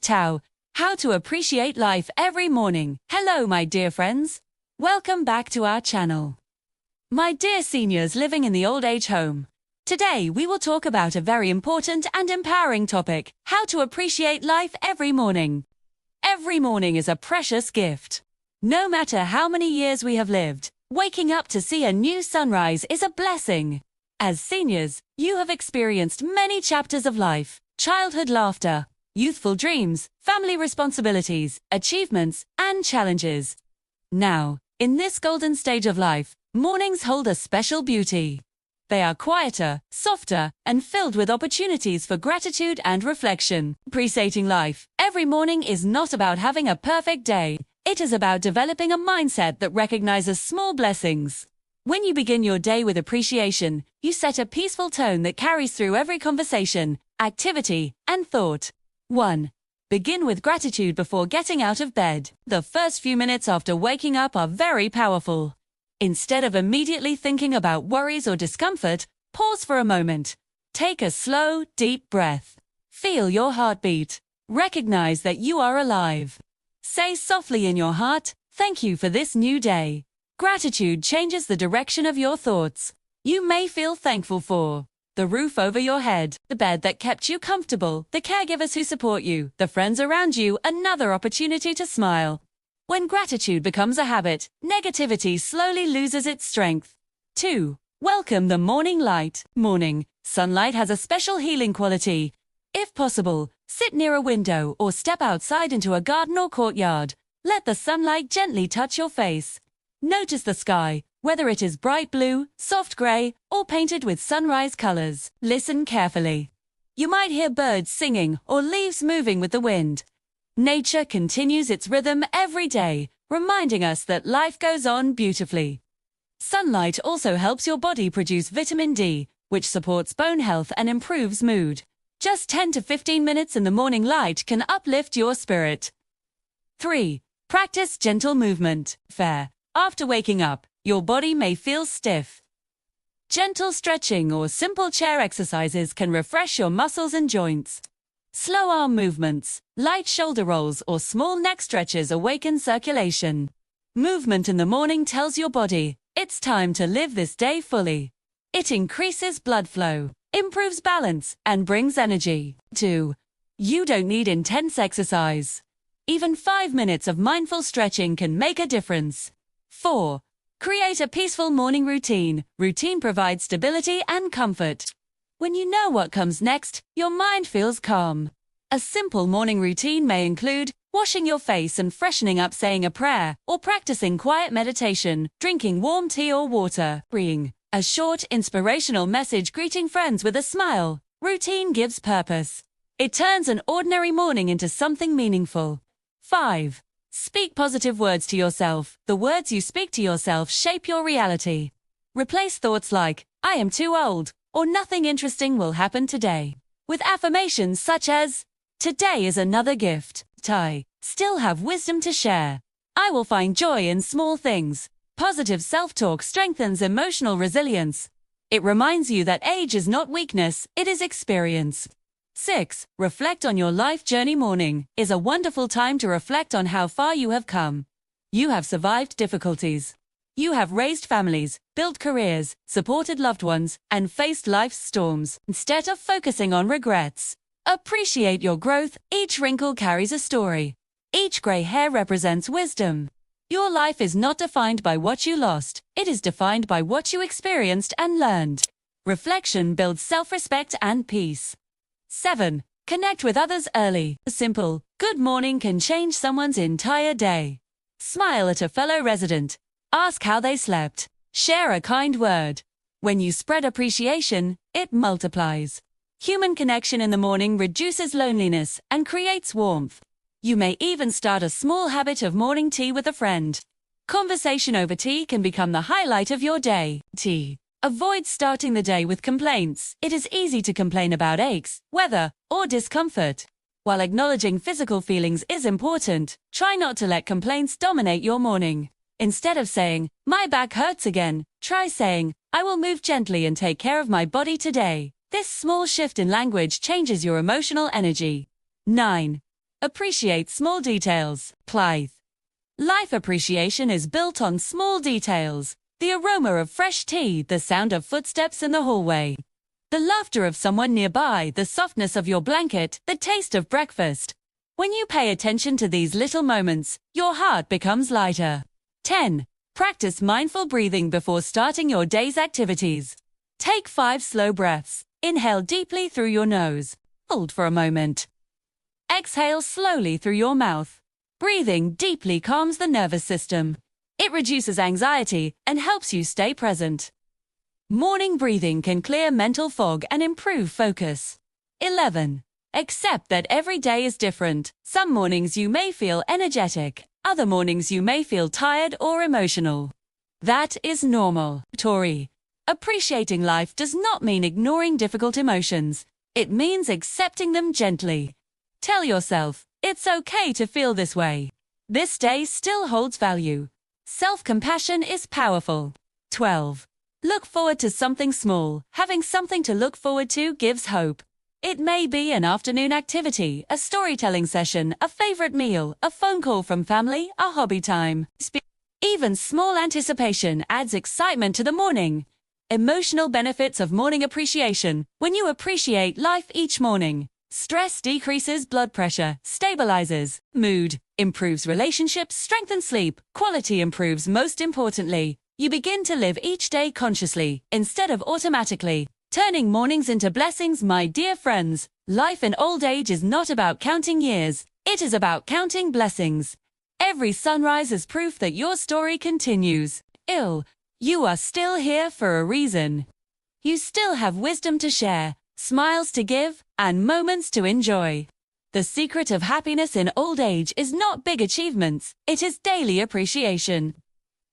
Tao. How to appreciate life every morning. Hello, my dear friends. Welcome back to our channel. My dear seniors living in the old age home. Today we will talk about a very important and empowering topic, how to appreciate life every morning. Every morning is a precious gift. No matter how many years we have lived, waking up to see a new sunrise is a blessing. As seniors, you have experienced many chapters of life, childhood laughter, youthful dreams, family responsibilities, achievements, and challenges. Now, in this golden stage of life, mornings hold a special beauty. They are quieter, softer, and filled with opportunities for gratitude and reflection. Appreciating life every morning is not about having a perfect day. It is about developing a mindset that recognizes small blessings. When you begin your day with appreciation, you set a peaceful tone that carries through every conversation, activity, and thought. 1. Begin with gratitude before getting out of bed. The first few minutes after waking up are very powerful. Instead of immediately thinking about worries or discomfort, pause for a moment. Take a slow, deep breath. Feel your heartbeat. Recognize that you are alive. Say softly in your heart, "Thank you for this new day." Gratitude changes the direction of your thoughts. You may feel thankful for the roof over your head, the bed that kept you comfortable, the caregivers who support you, the friends around you, another opportunity to smile. When gratitude becomes a habit, negativity slowly loses its strength. 2. Welcome the morning light. Morning sunlight has a special healing quality. If possible, sit near a window or step outside into a garden or courtyard. Let the sunlight gently touch your face. Notice the sky, whether it is bright blue, soft gray, or painted with sunrise colors. Listen carefully. You might hear birds singing or leaves moving with the wind. Nature continues its rhythm every day, reminding us that life goes on beautifully. Sunlight also helps your body produce vitamin D, which supports bone health and improves mood. Just 10 to 15 minutes in the morning light can uplift your spirit. 3. Practice gentle movement. After waking up, your body may feel stiff. Gentle stretching or simple chair exercises can refresh your muscles and joints. Slow arm movements, light shoulder rolls, or small neck stretches awaken circulation. Movement in the morning tells your body, it's time to live this day fully. It increases blood flow, improves balance, and brings energy. 2. You don't need intense exercise. Even 5 minutes of mindful stretching can make a difference. 4. Create a peaceful morning routine. Routine provides stability and comfort. When you know what comes next, your mind feels calm. A simple morning routine may include washing your face and freshening up, saying a prayer, or practicing quiet meditation, drinking warm tea or water, reading a short, inspirational message, greeting friends with a smile. Routine gives purpose. It turns an ordinary morning into something meaningful. 5. Speak positive words to yourself. The words you speak to yourself shape your reality. Replace thoughts like, "I am too old," or "nothing interesting will happen today," with affirmations such as, "Today is another gift. I still have wisdom to share. I will find joy in small things." Positive self-talk strengthens emotional resilience. It reminds you that age is not weakness, it is experience. 6. Reflect on your life journey. Morning is a wonderful time to reflect on how far you have come. You have survived difficulties. You have raised families, built careers, supported loved ones, and faced life's storms. Instead of focusing on regrets, appreciate your growth. Each wrinkle carries a story. Each gray hair represents wisdom. Your life is not defined by what you lost. It is defined by what you experienced and learned. Reflection builds self-respect and peace. 7. Connect with others early. A simple, good morning can change someone's entire day. Smile at a fellow resident. Ask how they slept. Share a kind word. When you spread appreciation, it multiplies. Human connection in the morning reduces loneliness and creates warmth. You may even start a small habit of morning tea with a friend. Conversation over tea can become the highlight of your day. Tea. Avoid starting the day with complaints. It is easy to complain about aches, weather, or discomfort. While acknowledging physical feelings is important, try not to let complaints dominate your morning. Instead of saying, "My back hurts again," try saying, "I will move gently and take care of my body today." This small shift in language changes your emotional energy. 9. Appreciate small details. Blythe. Life appreciation is built on small details. The aroma of fresh tea, the sound of footsteps in the hallway, the laughter of someone nearby, the softness of your blanket, the taste of breakfast. When you pay attention to these little moments, your heart becomes lighter. 10. Practice mindful breathing before starting your day's activities. Take 5 slow breaths. Inhale deeply through your nose. Hold for a moment. Exhale slowly through your mouth. Breathing deeply calms the nervous system. It reduces anxiety and helps you stay present. Morning breathing can clear mental fog and improve focus. 11. Accept that every day is different. Some mornings you may feel energetic. Other mornings you may feel tired or emotional. That is normal. Tori. Appreciating life does not mean ignoring difficult emotions. It means accepting them gently. Tell yourself, it's okay to feel this way. This day still holds value. Self-compassion is powerful. 12. Look forward to something small. Having something to look forward to gives hope. It may be an afternoon activity, a storytelling session, a favorite meal, a phone call from family, a hobby time. Even small anticipation adds excitement to the morning. Emotional benefits of morning appreciation. When you appreciate life each morning, stress decreases blood pressure, stabilizes mood, improves relationships, strengthens sleep, quality improves. Most importantly, you begin to live each day consciously, instead of automatically. Turning mornings into blessings. My dear friends, life in old age is not about counting years, it is about counting blessings. Every sunrise is proof that your story continues. You are still here for a reason. You still have wisdom to share, smiles to give, and moments to enjoy. The secret of happiness in old age is not big achievements, it is daily appreciation.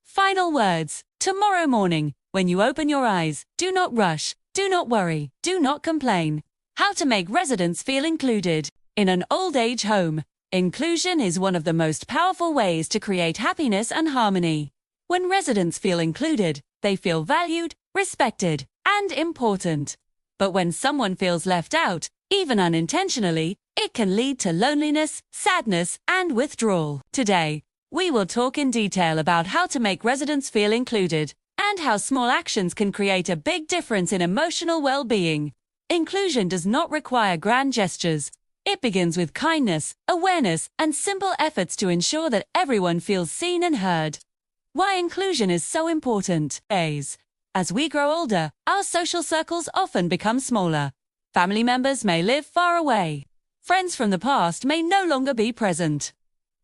Final words. Tomorrow morning, when you open your eyes, do not rush. Do not worry, do not complain. How to make residents feel included. In an old age home, inclusion is one of the most powerful ways to create happiness and harmony. When residents feel included, they feel valued, respected, and important. But when someone feels left out, even unintentionally, it can lead to loneliness, sadness, and withdrawal. Today, we will talk in detail about how to make residents feel included, and how small actions can create a big difference in emotional well-being. Inclusion does not require grand gestures. It begins with kindness, awareness, and simple efforts to ensure that everyone feels seen and heard. Why inclusion is so important. As we grow older, our social circles often become smaller. Family members may live far away. Friends from the past may no longer be present.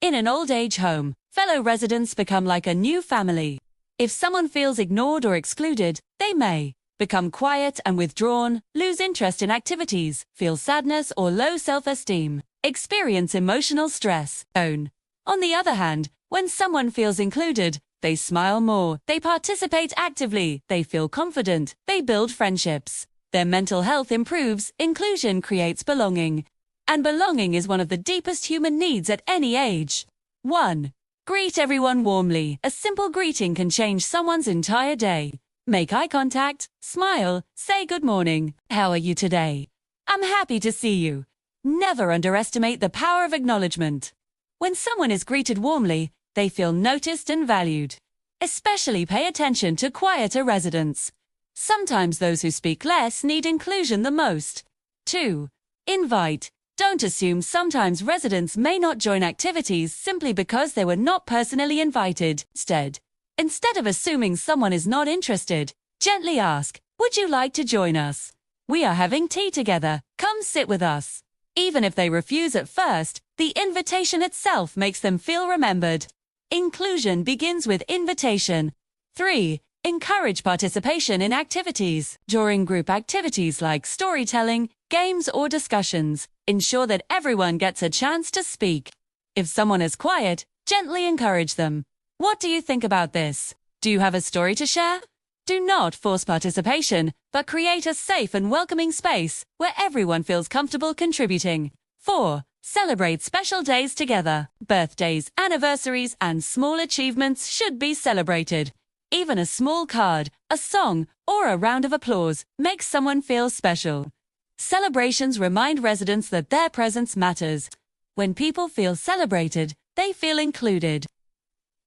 In an old age home, fellow residents become like a new family. If someone feels ignored or excluded, they may become quiet and withdrawn, lose interest in activities, feel sadness or low self-esteem, experience emotional stress. On the other hand, when someone feels included, they smile more, they participate actively, they feel confident, they build friendships. Their mental health improves. Inclusion creates belonging. And belonging is one of the deepest human needs at any age. 1. Greet everyone warmly. A simple greeting can change someone's entire day. Make eye contact, smile, say good morning. How are you today? I'm happy to see you. Never underestimate the power of acknowledgement. When someone is greeted warmly, they feel noticed and valued. Especially pay attention to quieter residents. Sometimes those who speak less need inclusion the most. 2. Invite. Don't assume. Sometimes residents may not join activities simply because they were not personally invited. Instead of assuming someone is not interested, gently ask, would you like to join us? We are having tea together. Come sit with us. Even if they refuse at first, the invitation itself makes them feel remembered. Inclusion begins with invitation. 3. Encourage participation in activities. During group activities like storytelling, games, or discussions, ensure that everyone gets a chance to speak. If someone is quiet, gently encourage them. What do you think about this? Do you have a story to share? Do not force participation, but create a safe and welcoming space where everyone feels comfortable contributing. 4. Celebrate special days together. Birthdays, anniversaries, and small achievements should be celebrated. Even a small card, a song, or a round of applause makes someone feel special. Celebrations remind residents that their presence matters. When people feel celebrated, they feel included.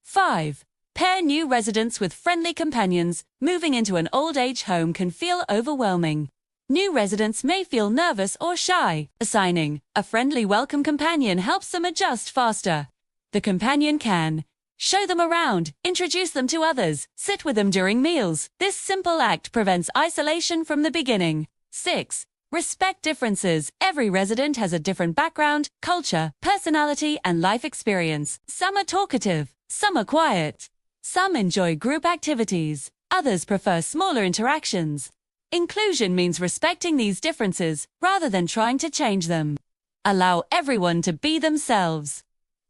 5. Pair new residents with friendly companions. Moving into an old age home can feel overwhelming. New residents may feel nervous or shy. Assigning a friendly welcome companion helps them adjust faster. The companion can show them around, introduce them to others, sit with them during meals. This simple act prevents isolation from the beginning. 6. Respect differences. Every resident has a different background, culture, personality, and life experience. Some are talkative, some are quiet. Some enjoy group activities, others prefer smaller interactions. Inclusion means respecting these differences rather than trying to change them. Allow everyone to be themselves.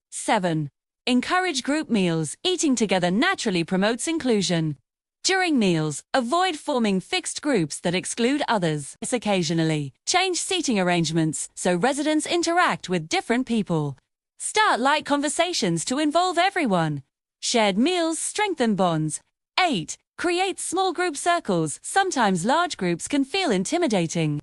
7. Encourage group meals. Eating together naturally promotes inclusion. During meals, avoid forming fixed groups that exclude others. Occasionally, change seating arrangements so residents interact with different people. Start light conversations to involve everyone. Shared meals strengthen bonds. 8. Create small group circles. Sometimes large groups can feel intimidating.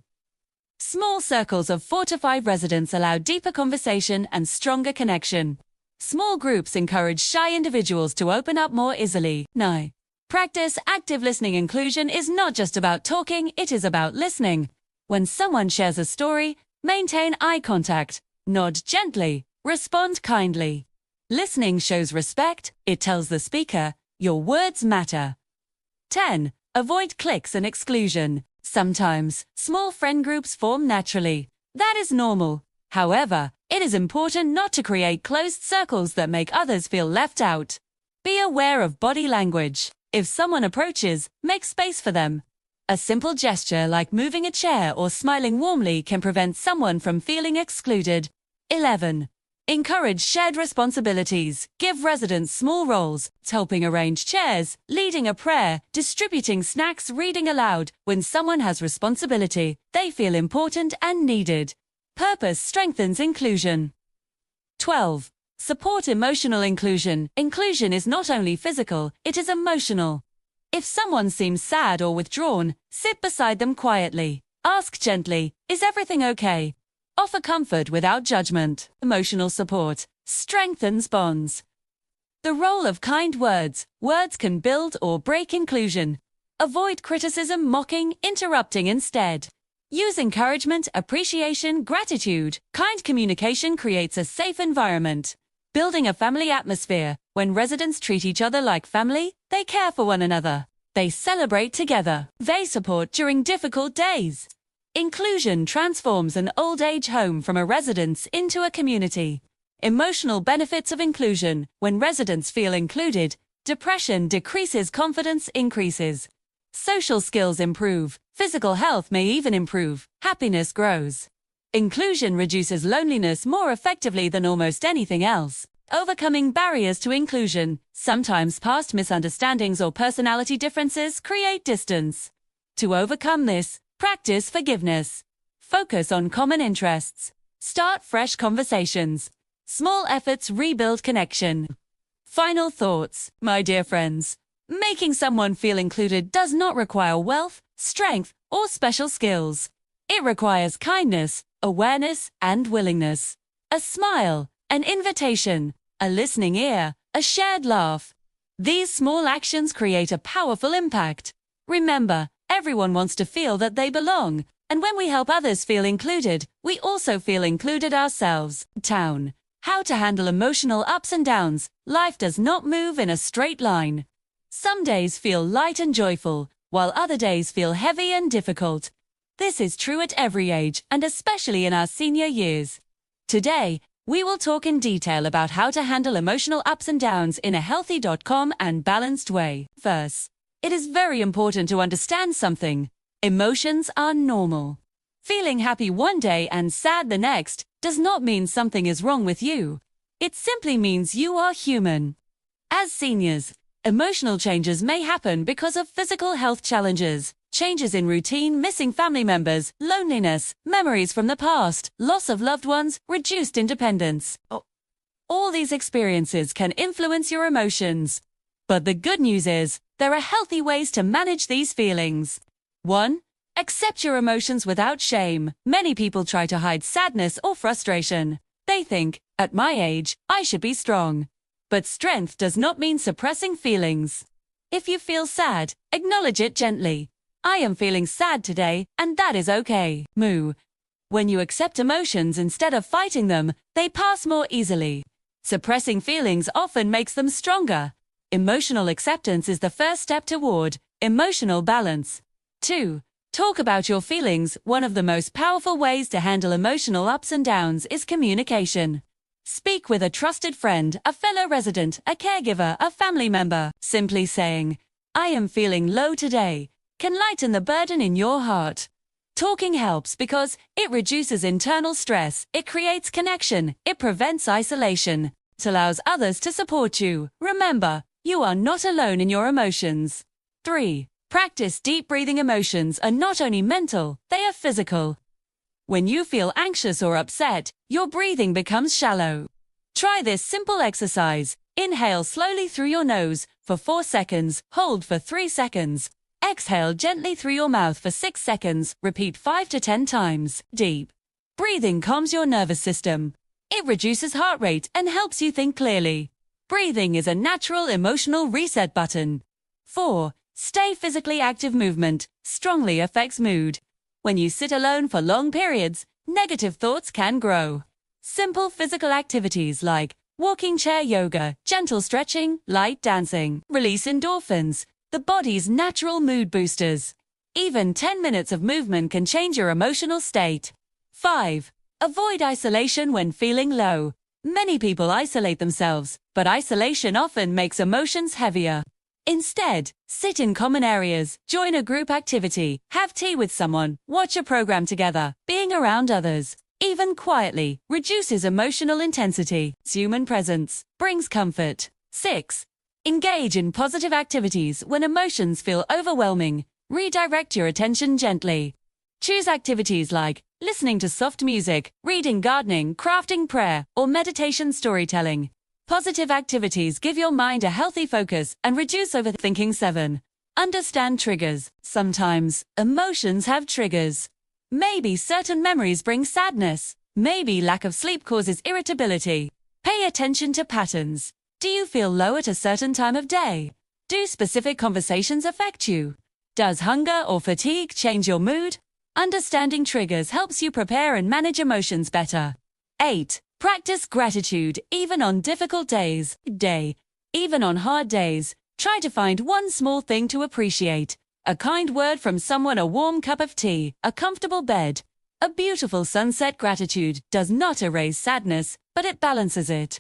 Small circles of 4 to 5 residents allow deeper conversation and stronger connection. Small groups encourage shy individuals to open up more easily. 9. Practice active listening. Inclusion is not just about talking, it is about listening. When someone shares a story, maintain eye contact, nod gently, respond kindly. Listening shows respect, it tells the speaker, your words matter. 10. Avoid cliques and exclusion. Sometimes, small friend groups form naturally. That is normal. However, it is important not to create closed circles that make others feel left out. Be aware of body language. If someone approaches, make space for them. A simple gesture like moving a chair or smiling warmly can prevent someone from feeling excluded. 11. Encourage shared responsibilities. Give residents small roles, helping arrange chairs, leading a prayer, distributing snacks, reading aloud. When someone has responsibility, they feel important and needed. Purpose strengthens inclusion. 12. Support emotional inclusion. Inclusion is not only physical, it is emotional. If someone seems sad or withdrawn, sit beside them quietly. Ask gently, "Is everything okay?" Offer comfort without judgment. Emotional support strengthens bonds. The role of kind words. Words can build or break inclusion. Avoid criticism, mocking, interrupting instead. Use encouragement, appreciation, gratitude. Kind communication creates a safe environment. Building a family atmosphere. When residents treat each other like family, they care for one another. They celebrate together. They support during difficult days. Inclusion transforms an old age home from a residence into a community. Emotional benefits of inclusion. When residents feel included, depression decreases, confidence increases. Social skills improve. Physical health may even improve. Happiness grows. Inclusion reduces loneliness more effectively than almost anything else. Overcoming barriers to inclusion. Sometimes past misunderstandings or personality differences create distance. To overcome this, practice forgiveness. Focus on common interests. Start fresh conversations. Small efforts rebuild connection. Final thoughts, my dear friends. Making someone feel included does not require wealth, strength, or special skills. It requires kindness, awareness, and willingness. A smile, an invitation, a listening ear, a shared laugh. These small actions create a powerful impact. Remember, everyone wants to feel that they belong, and when we help others feel included, we also feel included ourselves. How to handle emotional ups and downs. Life does not move in a straight line. Some days feel light and joyful, while other days feel heavy and difficult. This is true at every age, and especially in our senior years. Today, we will talk in detail about how to handle emotional ups and downs in a healthy, calm, and balanced way. First, it is very important to understand something. Emotions are normal. Feeling happy one day and sad the next does not mean something is wrong with you. It simply means you are human. As seniors, emotional changes may happen because of physical health challenges, changes in routine, missing family members, loneliness, memories from the past, loss of loved ones, reduced independence. All these experiences can influence your emotions. But the good news is, there are healthy ways to manage these feelings. 1. Accept your emotions without shame. Many people try to hide sadness or frustration. They They think, at my age, I should be strong. But strength does not mean suppressing feelings. If you feel sad, acknowledge it gently. I am feeling sad today, and that is okay. Moo. When you accept emotions instead of fighting them, they pass more easily. Suppressing feelings often makes them stronger. Emotional acceptance is the first step toward emotional balance. 2. Talk about your feelings. One of the most powerful ways to handle emotional ups and downs is communication. Speak with a trusted friend, a fellow resident, a caregiver, a family member. Simply saying, I am feeling low today, can lighten the burden in your heart. Talking helps because it reduces internal stress, it creates connection, it prevents isolation, it allows others to support you. Remember, you are not alone in your emotions. 3. Practice deep breathing. Emotions are not only mental, they are physical. When you feel anxious or upset, your breathing becomes shallow. Try this simple exercise. Inhale slowly through your nose for 4 seconds, hold for 3 seconds. Exhale gently through your mouth for 6 seconds, repeat 5 to 10 times. Deep breathing calms your nervous system. It reduces heart rate and helps you think clearly. Breathing is a natural emotional reset button. 4. Stay physically active. Movement strongly affects mood. When you sit alone for long periods, negative thoughts can grow. Simple physical activities like walking, chair yoga, gentle stretching, light dancing release endorphins, the body's natural mood boosters. Even 10 minutes of movement can change your emotional state. 5. Avoid isolation when feeling low. Many people isolate themselves, but isolation often makes emotions heavier. Instead, sit in common areas, join a group activity, have tea with someone, watch a program together. Being around others, even quietly, reduces emotional intensity. Human presence brings comfort. 6. Engage in positive activities. When emotions feel overwhelming, redirect your attention gently. Choose activities like listening to soft music, reading, gardening, crafting, prayer, or meditation. Storytelling. Positive activities give your mind a healthy focus and reduce overthinking. 7. Understand triggers. Sometimes, emotions have triggers. Maybe certain memories bring sadness. Maybe lack of sleep causes irritability. Pay attention to patterns. Do you feel low at a certain time of day? Do specific conversations affect you? Does hunger or fatigue change your mood? Understanding triggers helps you prepare and manage emotions better. 8. Practice gratitude even on difficult days. Even on hard days, try to find one small thing to appreciate. A kind word from someone, a warm cup of tea, a comfortable bed, a beautiful sunset. Gratitude does not erase sadness, but it balances it.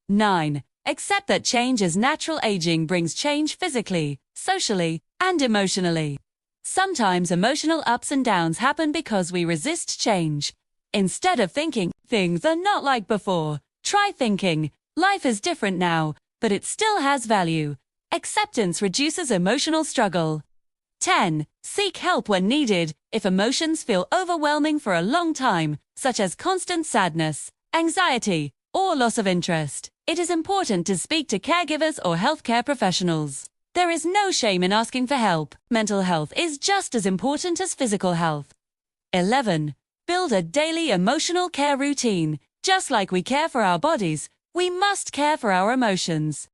9. Accept that change is natural. Aging brings change physically, socially, and emotionally. Sometimes emotional ups and downs happen because we resist change. Instead of thinking, things are not like before, try thinking, life is different now, but it still has value. Acceptance reduces emotional struggle. 10. Seek help when needed. If emotions feel overwhelming for a long time, such as constant sadness, anxiety, or loss of interest, it is important to speak to caregivers or healthcare professionals. There is no shame in asking for help. Mental health is just as important as physical health. 11. Build a daily emotional care routine. Just like we care for our bodies, we must care for our emotions.